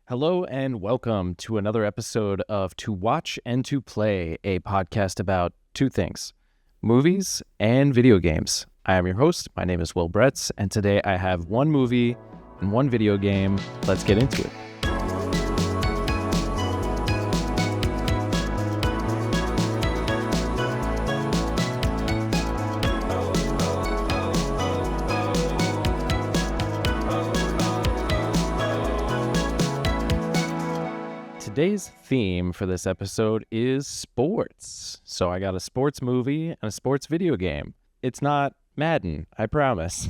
Hello and welcome to another episode of To Watch and To Play, a podcast about two things, movies and video games. I am your host. My name is Will Bretz, and today I have one movie and one video game. Let's get into it. Today's theme for this episode is sports. So I got a sports movie and a sports video game. It's not Madden, I promise.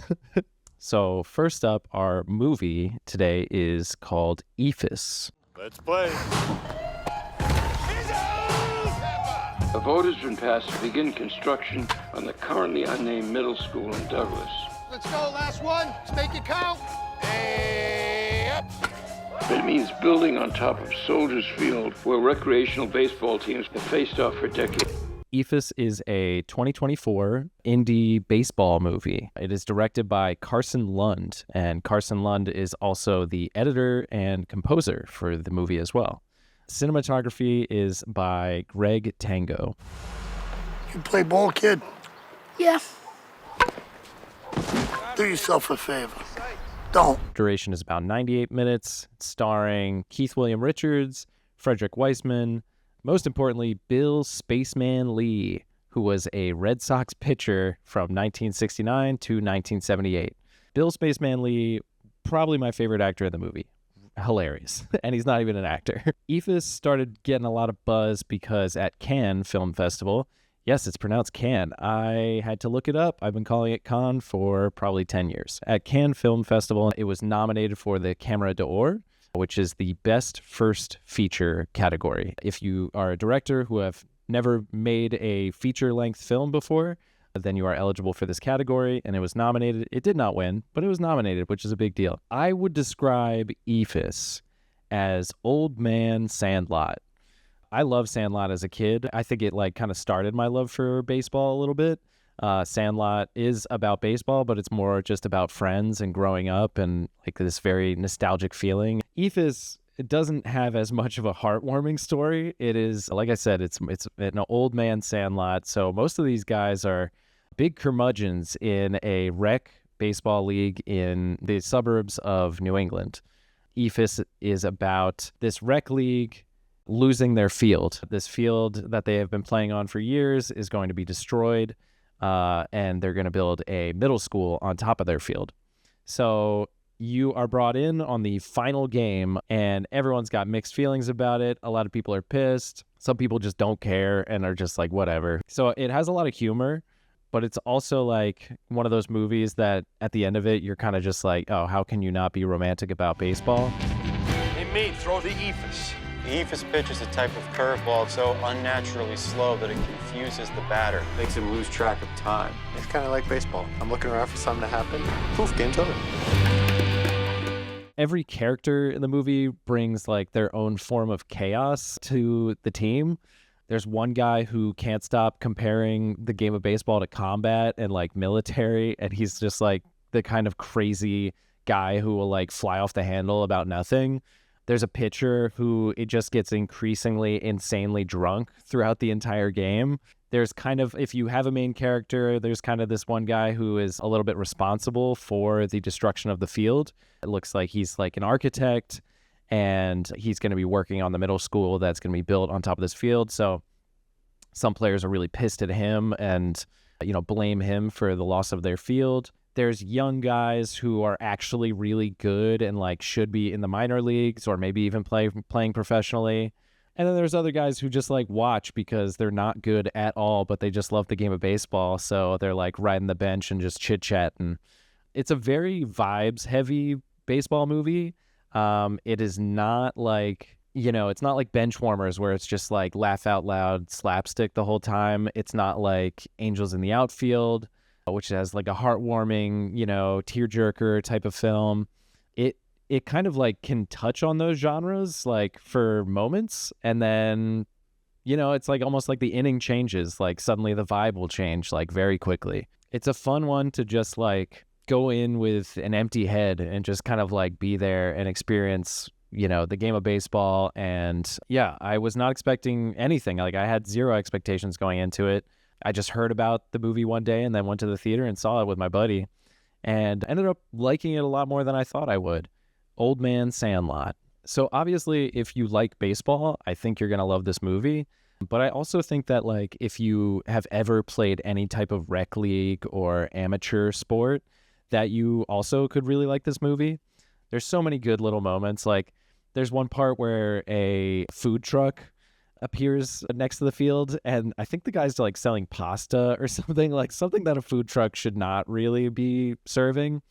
So first up, our movie today is called Eephus. Let's play. A vote has been passed to begin construction on the currently unnamed middle school in Douglas. Let's go, last one. Let's make it count. Hey, up. It means building on top of Soldiers Field, where recreational baseball teams have faced off for decades. Eephus is a 2024 indie baseball movie. It is directed by Carson Lund, and Carson Lund is also the editor and composer for the movie as well. Cinematography is by Greg Tango. You play ball, kid? Yeah. Do yourself a favor. Don't. Duration is about 98 minutes, starring Keith William Richards, Frederick Weissman, most importantly, Bill Spaceman Lee, who was a Red Sox pitcher from 1969 to 1978. Bill Spaceman Lee, probably my favorite actor in the movie. Hilarious. And he's not even an actor. Eephus started getting a lot of buzz because at Cannes Film Festival, yes, it's pronounced Cannes. I had to look it up. I've been calling it Cannes for probably 10 years. At Cannes Film Festival, it was nominated for the Camera d'Or, which is the best first feature category. If you are a director who have never made a feature-length film before, then you are eligible for this category, and it was nominated. It did not win, but it was nominated, which is a big deal. I would describe Eephus as old man Sandlot. I loved Sandlot as a kid. I think it kind of started my love for baseball a little bit. Sandlot is about baseball, but it's more just about friends and growing up and this very nostalgic feeling. Eephus, it doesn't have as much of a heartwarming story. It is, like I said, it's an old man Sandlot. So most of these guys are big curmudgeons in a rec baseball league in the suburbs of New England. Eephus is about this rec league losing their field. This field that they have been playing on for years is going to be destroyed, and they're going to build a middle school on top of their field. So you are brought in on the final game, and everyone's got mixed feelings about it. A lot of people are pissed. Some people just don't care and are just like, whatever. So it has a lot of humor, but it's also one of those movies that at the end of it, you're kind of just like, oh, how can you not be romantic about baseball? Hey, mate, throw the Eephus. The Eephus pitch is a type of curveball so unnaturally slow that it confuses the batter. Makes him lose track of time. It's kind of like baseball. I'm looking around for something to happen. Poof, game's over. Every character in the movie brings their own form of chaos to the team. There's one guy who can't stop comparing the game of baseball to combat and military, and he's just the kind of crazy guy who will fly off the handle about nothing. There's a pitcher who it just gets increasingly insanely drunk throughout the entire game. There's if you have a main character, there's this one guy who is a little bit responsible for the destruction of the field. It looks like he's an architect, and he's going to be working on the middle school that's going to be built on top of this field. So some players are really pissed at him and, blame him for the loss of their field. There's young guys who are actually really good and should be in the minor leagues or maybe even playing professionally. And then there's other guys who just watch because they're not good at all, but they just love the game of baseball. So they're riding the bench and just chit chat. And it's a very vibes heavy baseball movie. It is not it's not like Benchwarmers where it's just laugh out loud slapstick the whole time. It's not like Angels in the Outfield, which has a heartwarming, tearjerker type of film. It kind of can touch on those genres for moments, and then it's almost the inning changes, suddenly the vibe will change very quickly. It's a fun one to just go in with an empty head and just kind of be there and experience the game of baseball. And yeah, I was not expecting anything. Like, I had zero expectations going into it. I just heard about the movie one day and then went to the theater and saw it with my buddy and ended up liking it a lot more than I thought I would. Old Man Sandlot. So obviously, if you like baseball, I think you're going to love this movie. But I also think that, like, if you have ever played any type of rec league or amateur sport, that you also could really like this movie. There's so many good little moments. Like, there's one part where a food truck appears next to the field, and I think the guy's like selling pasta or something, like something that a food truck should not really be serving.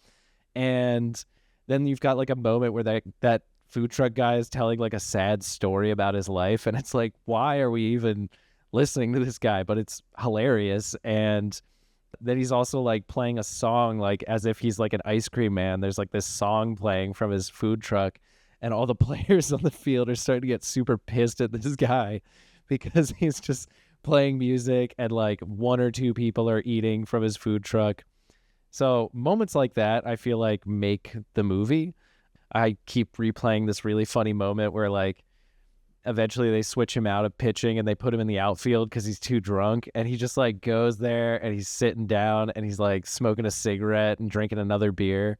And then you've got like a moment where that food truck guy is telling like a sad story about his life, and it's like, why are we even listening to this guy? But it's hilarious. And then he's also like playing a song like as if he's like an ice cream man. There's like this song playing from his food truck, and all the players on the field are starting to get super pissed at this guy because he's just playing music and like one or two people are eating from his food truck. So moments like that, I feel like, make the movie. I keep replaying this really funny moment where like eventually they switch him out of pitching and they put him in the outfield because he's too drunk, and he just like goes there and he's sitting down and he's like smoking a cigarette and drinking another beer.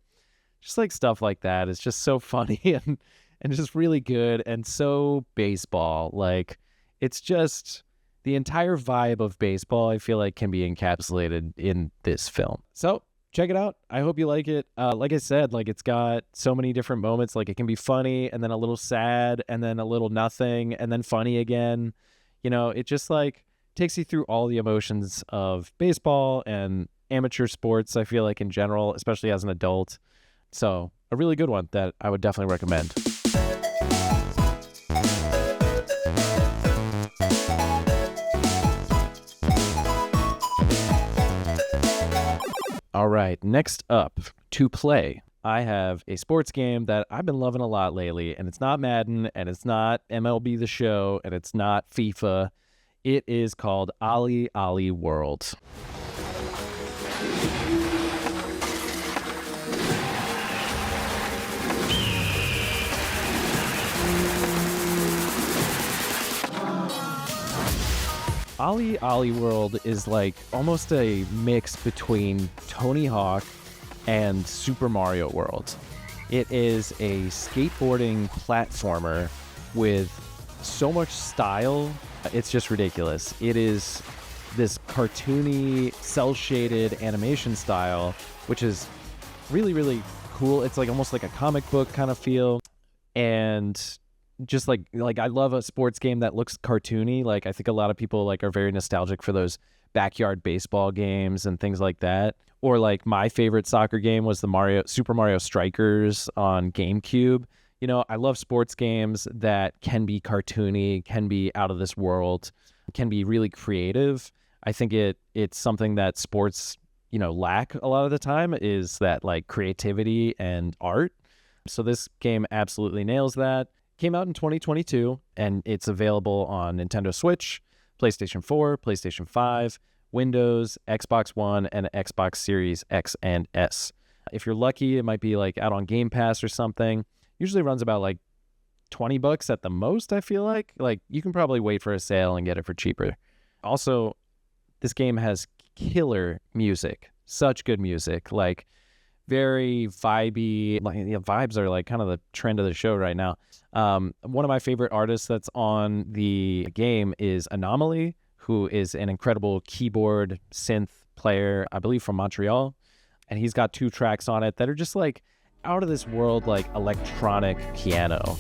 Just like stuff like that. It's just so funny and just really good and so baseball. Like, it's just the entire vibe of baseball, I feel like, can be encapsulated in this film. So check it out. I hope you like it. Like I said, like, it's got so many different moments. Like, it can be funny and then a little sad and then a little nothing and then funny again. It just like takes you through all the emotions of baseball and amateur sports, I feel like, in general, especially as an adult. So a really good one that I would definitely recommend. All right, next up, to play. I have a sports game that I've been loving a lot lately, and it's not Madden, and it's not MLB The Show, and it's not FIFA. It is called Olli Olli World. Olli Olli World is like almost a mix between Tony Hawk and Super Mario World. It is a skateboarding platformer with so much style, it's just ridiculous. It is this cartoony, cel-shaded animation style, which is really, really cool. It's like almost like a comic book kind of feel. And just like I love a sports game that looks cartoony. Like, I think a lot of people like are very nostalgic for those backyard baseball games and things like that. Or like my favorite soccer game was the Super Mario Strikers on GameCube. I love sports games that can be cartoony, can be out of this world, can be really creative. I think it's something that sports, lack a lot of the time, is that like creativity and art. So this game absolutely nails that. Came out in 2022, and it's available on Nintendo Switch, PlayStation 4, PlayStation 5, Windows, Xbox One, and Xbox Series X and S. If you're lucky, it might be like out on Game Pass or something. Usually runs about like $20 at the most, I feel like. Like, you can probably wait for a sale and get it for cheaper. Also, this game has killer music. Such good music. Like, very vibey. Like, vibes are like kind of the trend of the show right now. One of my favorite artists that's on the game is Anomaly, who is an incredible keyboard synth player, I believe from Montreal. And he's got 2 tracks on it that are just like out of this world, like electronic piano.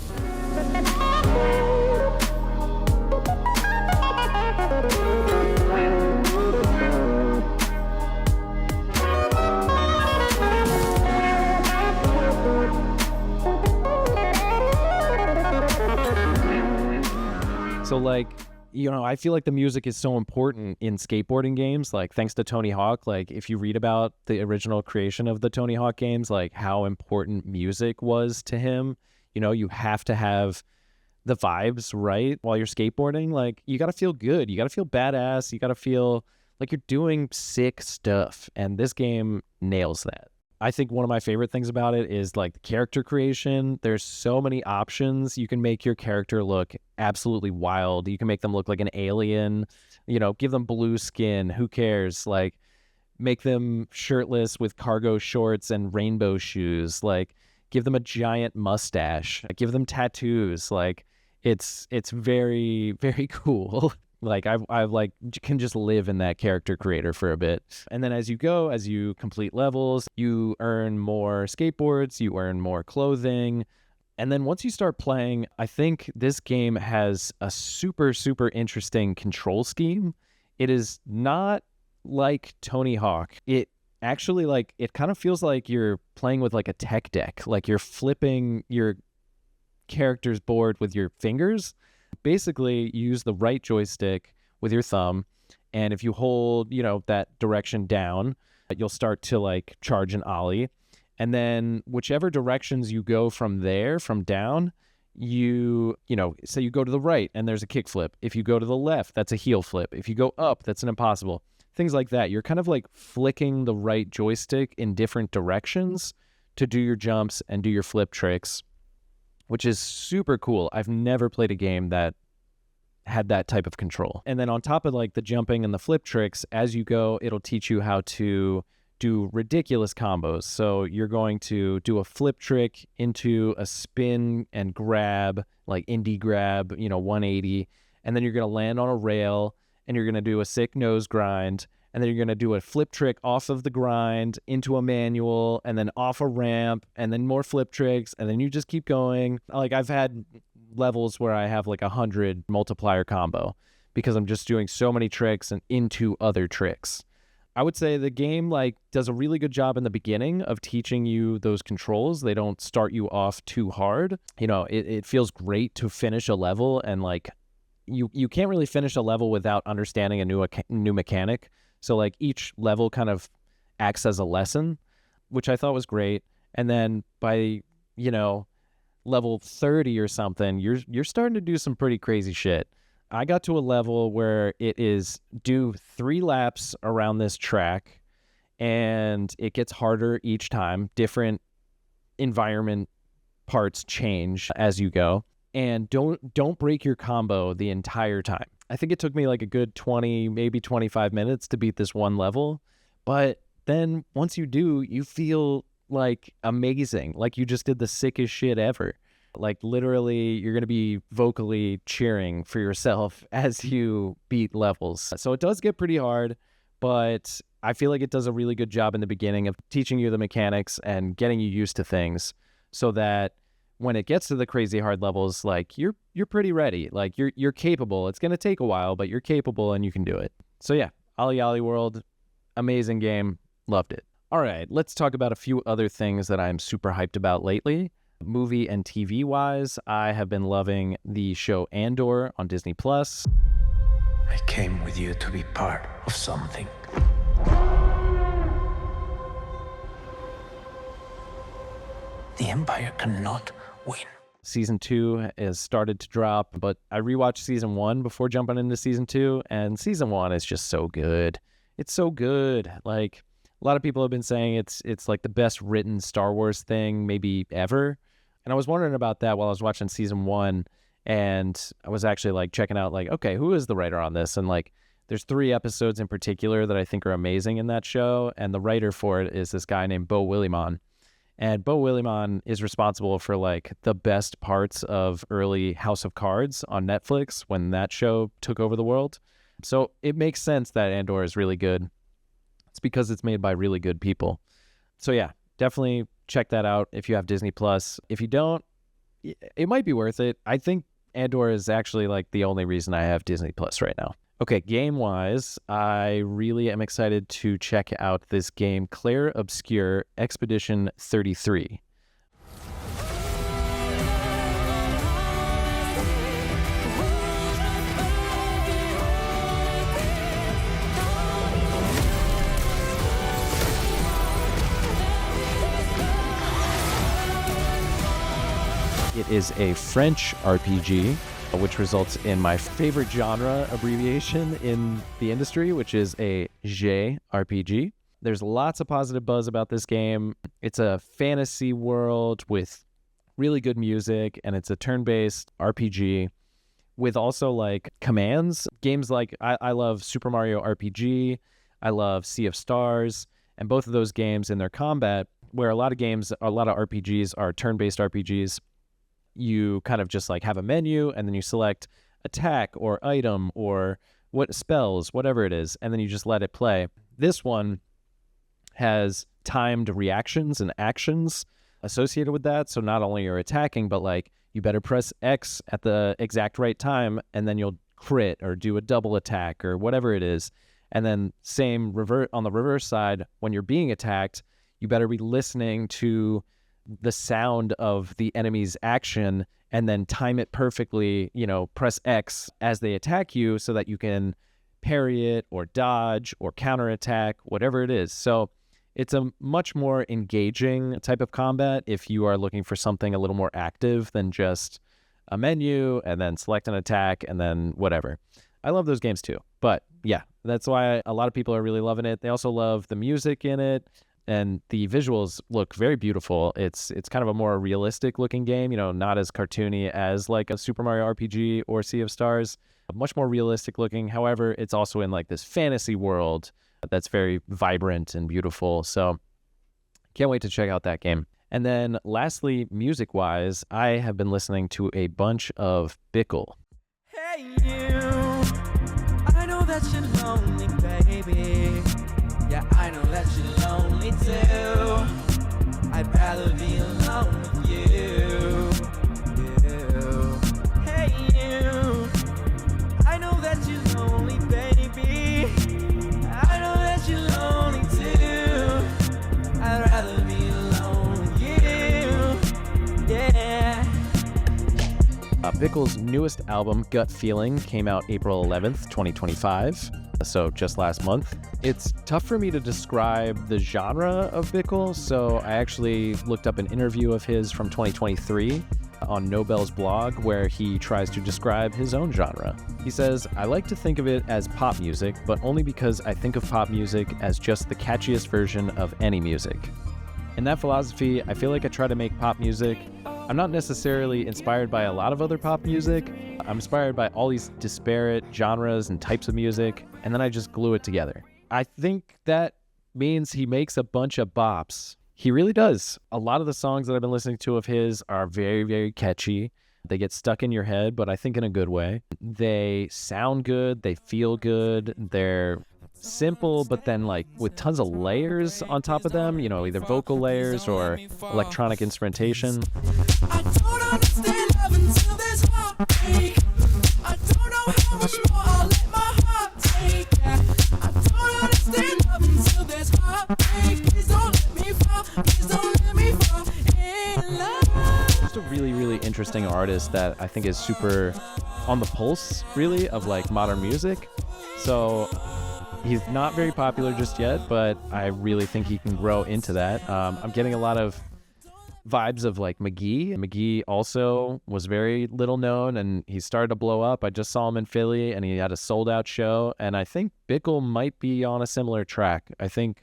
So like, I feel like the music is so important in skateboarding games, like thanks to Tony Hawk. Like, if you read about the original creation of the Tony Hawk games, like how important music was to him, you have to have the vibes right while you're skateboarding. Like, you got to feel good. You got to feel badass. You got to feel like you're doing sick stuff. And this game nails that. I think one of my favorite things about it is like the character creation. There's so many options. You can make your character look absolutely wild. You can make them look like an alien, give them blue skin. Who cares? Like, make them shirtless with cargo shorts and rainbow shoes. Like, give them a giant mustache. Give them tattoos. Like, it's very, very cool. Like, I've like can just live in that character creator for a bit. And then as you complete levels, you earn more skateboards, you earn more clothing. And then once you start playing, I think this game has a super, super interesting control scheme. It is not like Tony Hawk. It actually, like, it kind of feels like you're playing with like a tech deck. Like, you're flipping your character's board with your fingers. Basically, you use the right joystick with your thumb, and if you hold, that direction down, you'll start to like charge an ollie, and then whichever directions you go from there, from down, say you go to the right and there's a kick flip. If you go to the left, that's a heel flip. If you go up, that's an impossible. Things like that. You're kind of like flicking the right joystick in different directions to do your jumps and do your flip tricks, which is super cool. I've never played a game that had that type of control. And then on top of like the jumping and the flip tricks, as you go, it'll teach you how to do ridiculous combos. So you're going to do a flip trick into a spin and grab, like indie grab, 180. And then you're going to land on a rail, and you're going to do a sick nose grind. And then you're going to do a flip trick off of the grind into a manual, and then off a ramp, and then more flip tricks, and then you just keep going. Like, I've had levels where I have like 100 multiplier combo because I'm just doing so many tricks and into other tricks. I would say the game like does a really good job in the beginning of teaching you those controls. They don't start you off too hard. It feels great to finish a level, and like you can't really finish a level without understanding a new mechanic. So like each level kind of acts as a lesson, which I thought was great. And then by, level 30 or something, you're starting to do some pretty crazy shit. I got to a level where it is do 3 laps around this track, and it gets harder each time. Different environment parts change as you go. And don't break your combo the entire time. I think it took me like a good 20, maybe 25 minutes to beat this one level. But then once you do, you feel like amazing. Like you just did the sickest shit ever. Like literally, you're going to be vocally cheering for yourself as you beat levels. So it does get pretty hard, but I feel like it does a really good job in the beginning of teaching you the mechanics and getting you used to things so that when it gets to the crazy hard levels, like you're pretty ready. Like you're capable. It's going to take a while, but you're capable and you can do it. So yeah, Olli Olli World, amazing game. Loved it. All right, let's talk about a few other things that I'm super hyped about lately. Movie and TV wise, I have been loving the show Andor on Disney+. I came with you to be part of something. The Empire cannot win. Season 2 has started to drop, but I rewatched Season 1 before jumping into Season 2, and Season 1 is just so good. It's so good. Like, a lot of people have been saying it's like the best written Star Wars thing maybe ever. And I was wondering about that while I was watching Season 1, and I was actually like checking out like, okay, who is the writer on this? And like, there's 3 episodes in particular that I think are amazing in that show, and the writer for it is this guy named Beau Willimon. And Beau Willimon is responsible for like the best parts of early House of Cards on Netflix when that show took over the world. So it makes sense that Andor is really good. It's because it's made by really good people. So yeah, definitely check that out if you have Disney+. If you don't, it might be worth it. I think Andor is actually like the only reason I have Disney+ right now. Okay, game-wise, I really am excited to check out this game, Clair Obscur Expedition 33. It is a French RPG, which results in my favorite genre abbreviation in the industry, which is a JRPG. There's lots of positive buzz about this game. It's a fantasy world with really good music, and it's a turn-based RPG with also like commands. Games like I love Super Mario RPG, I love Sea of Stars, and both of those games in their combat, where a lot of RPGs are turn-based RPGs, you kind of just like have a menu and then you select attack or item or what spells, whatever it is, and then you just let it play. This one has timed reactions and actions associated with that. So not only you're attacking, but like you better press X at the exact right time and then you'll crit or do a double attack or whatever it is. And then same revert on the reverse side, when you're being attacked, you better be listening to the sound of the enemy's action and then time it perfectly, press X as they attack you so that you can parry it or dodge or counterattack, whatever it is. So it's a much more engaging type of combat if you are looking for something a little more active than just a menu and then select an attack and then whatever. I love those games too. But yeah, that's why a lot of people are really loving it. They also love the music in it, and the visuals look very beautiful. It's kind of a more realistic looking game, not as cartoony as like a Super Mario RPG or Sea of Stars. Much more realistic looking. However, it's also in like this fantasy world that's very vibrant and beautiful. So can't wait to check out that game. And then lastly, music-wise, I have been listening to a bunch of Bickle. Hey you, I know that you're lonely, baby. Yeah, I know that you're lonely too. I'd rather be alone with you. Hey you, I know that you're lonely, baby. I know that you're lonely too. I'd rather be alone with you. Yeah. Bickle's newest album, Gut Feeling, came out April 11th, 2025, so just last month. It's tough for me to describe the genre of Bickle, so I actually looked up an interview of his from 2023 on Nobel's blog where he tries to describe his own genre. He says, "I like to think of it as pop music, but only because I think of pop music as just the catchiest version of any music. In that philosophy, I feel like I try to make pop music. I'm not necessarily inspired by a lot of other pop music. I'm inspired by all these disparate genres and types of music, and then I just glue it together." I think that means he makes a bunch of bops. He really does. A lot of the songs that I've been listening to of his are very, very catchy. They get stuck in your head, but I think in a good way. They sound good. They feel good. They're simple, but then like with tons of layers on top of them, either vocal layers or electronic instrumentation. I don't understand love until there's heartbreak. I don't know how much more I'll let my heart take. I don't understand love until there's heartbreak. Please don't let me fall. Please don't let me fall in love. Just a really, really interesting artist that I think is super on the pulse, really, of like modern music. So he's not very popular just yet, but I really think he can grow into that. I'm getting a lot of vibes of like McGee. McGee also was very little known and he started to blow up. I just saw him in Philly and he had a sold out show, and I think Bickle might be on a similar track. I think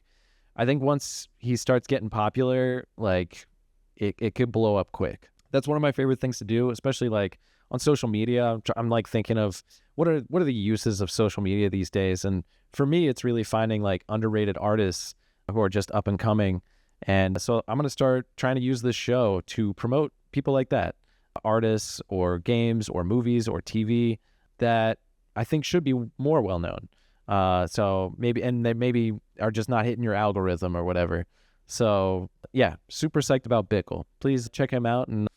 once he starts getting popular, like it could blow up quick. That's one of my favorite things to do, especially like on social media. I'm like thinking of what are the uses of social media these days, and for me it's really finding like underrated artists who are just up and coming. And so I'm going to start trying to use this show to promote people like that, artists or games or movies or TV that I think should be more well known. So maybe, and they maybe are just not hitting your algorithm or whatever. So yeah, super psyched about Bickle. Please check him out and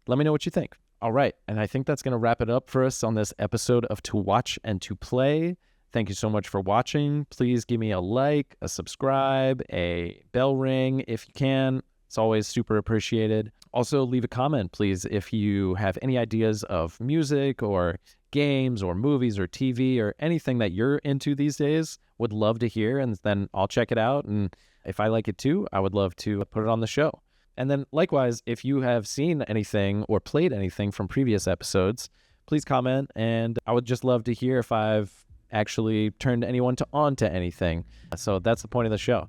let me know what you think. All right. And I think that's going to wrap it up for us on this episode of To Watch and To Play. Thank you so much for watching. Please give me a like, a subscribe, a bell ring if you can. It's always super appreciated. Also, leave a comment, please, if you have any ideas of music or games or movies or TV or anything that you're into these days. Would love to hear, and then I'll check it out. And if I like it too, I would love to put it on the show. And then likewise, if you have seen anything or played anything from previous episodes, please comment. And I would just love to hear if I've actually turned anyone on to anything. So that's the point of the show.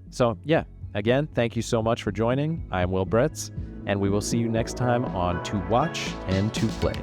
So yeah, again, thank you so much for joining. I'm Will Bretz, and we will see you next time on To Watch and To Play.